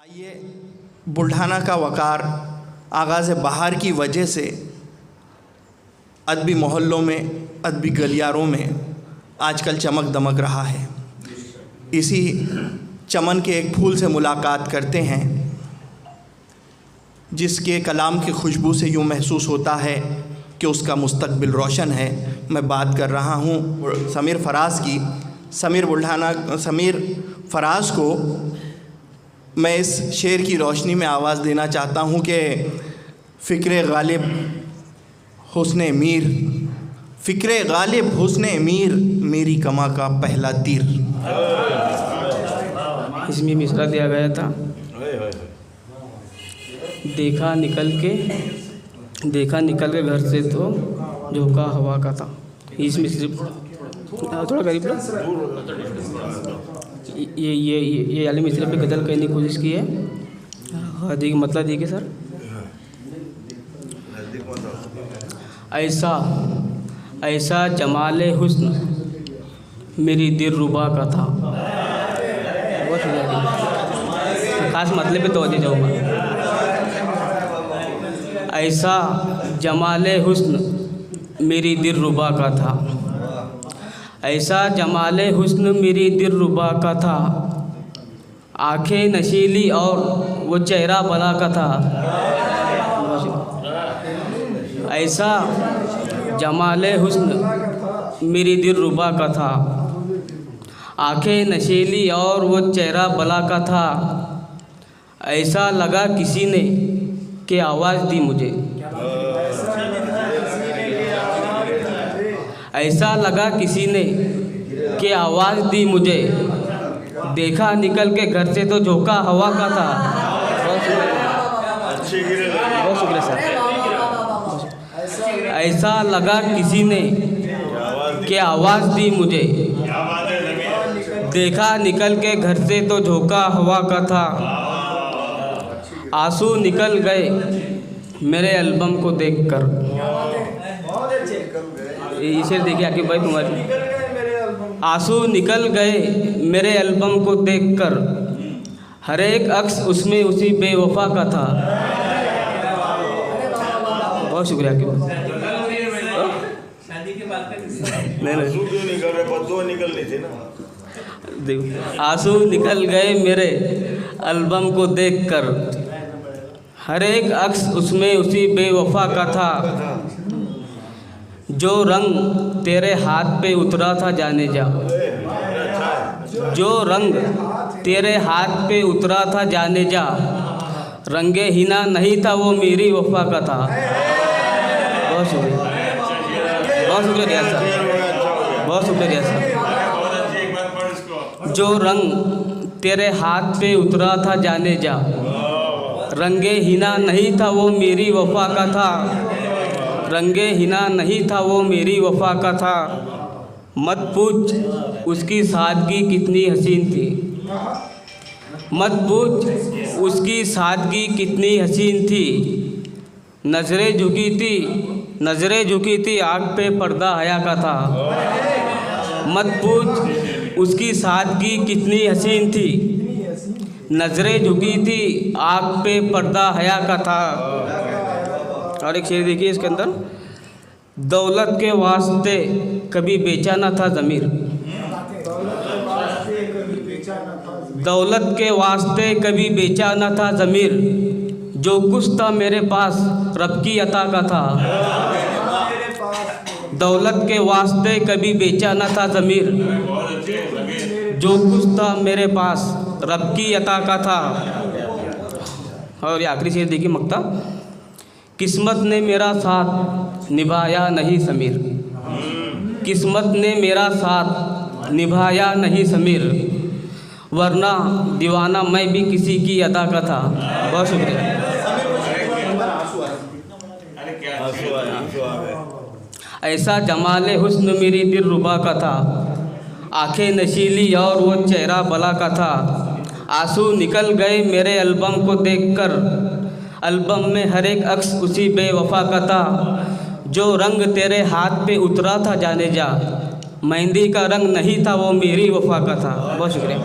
आइए, बुल्ढाना का वक़ार आगाज़ बहार की वजह से अदबी मोहल्लों में, अदबी गलियारों में आजकल चमक दमक रहा है। इसी चमन के एक फूल से मुलाकात करते हैं जिसके कलाम की खुशबू से यूँ महसूस होता है कि उसका मुस्तकबिल रोशन है। मैं बात कर रहा हूँ समीर फराज की। समीर फराज को मैं इस शेर की रोशनी में आवाज़ देना चाहता हूँ कि फ़िक्र गालिब हुस्न अमीर मेरी कमा का पहला तीर। इसमें मिसरा दिया गया था, देखा निकल के घर से तो झोंका हवा का था। इसमें सिर्फ थोड़ा करीब ये वाली मिसरे पे गज़ल करने की कोशिश की है। हाँ देखिए, मतलब देखिए सर, ऐसा जमाले हुस्न मेरी दिलरुबा का था। बहुत खास मतलब पे तवज्जो जाऊँगा। ऐसा जमाले हुस्न मेरी दिलरुबा का था, ऐसा जमाले हुस्न मेरी दिलरुबा का था, आँखें नशीली और वो चेहरा बला का था। ऐसा जमाले हुस्न मेरी दिलरुबा का था, आँखें नशीली और वो चेहरा बला का था। ऐसा लगा किसी ने कि आवाज़ दी मुझे, ऐसा लगा किसी ने कि आवाज़ दी मुझे, देखा निकल के घर से तो झोंका हवा का था। बहुत शुक्रिया सर। ऐसा लगा किसी ने कि आवाज़ दी मुझे, देखा निकल के घर से तो झोंका हवा का था। आंसू निकल गए मेरे एल्बम को देखकर। इसे देखिए आके भाई तुम्हारी। आंसू निकल गए मेरे एल्बम को देखकर, हर एक अक्स उसमें उसी बेवफा का था। बहुत शुक्रिया आपके। देखो, आंसू निकल गए मेरे एल्बम को देखकर, हर एक अक्स उसमें उसी बेवफा का था। जो रंग तेरे हाथ पे उतरा था जाने जा, जो रंग तेरे हाथ पे उतरा था जाने जा, रंगे हिना नहीं था वो मेरी वफा का था। बहुत शुक्रिया, बहुत शुक्रिया सर, बहुत शुक्रिया सर। जो रंग तेरे हाथ पे उतरा था जाने जा, रंगे हिना नहीं था वो मेरी वफा का था, रंगे हिना नहीं था वो मेरी वफा का था। मत पूछ उसकी सादगी कितनी हसीन थी, मत पूछ उसकी सादगी कितनी हसीन थी। नज़रें झुकी थी आँख पे पर्दा हया का था। मत पूछ उसकी सादगी कितनी हसीन थी, नज़रें झुकी थी आँख पे पर्दा हया का था। और एक शेर देखिए इसके अंदर, दौलत के वास्ते कभी बेचा न था ज़मीर, दौलत के वास्ते कभी बेचा न था ज़मीर, जो कुछ था मेरे पास रब की अता का था। दौलत के वास्ते कभी बेचा न था ज़मीर, जो कुछ था मेरे पास रब की अता का था। और ये आखिरी शेर देखिए मक्ता, किस्मत ने मेरा साथ निभाया नहीं समीर, किस्मत ने मेरा साथ निभाया नहीं समीर, वरना दीवाना मैं भी किसी की अदा का था। बहुत शुक्रिया। ऐसा जमाले हुस्न मेरी दिलरुबा का था, आंखें नशीली और वो चेहरा बला का था। आंसू निकल गए मेरे एल्बम को देखकर, एल्बम में हर एक अक्स उसी बेवफा का था। जो रंग तेरे हाथ पे उतरा था जाने जा, मेहंदी का रंग नहीं था वो मेरी वफा का था। बहुत शुक्रिया।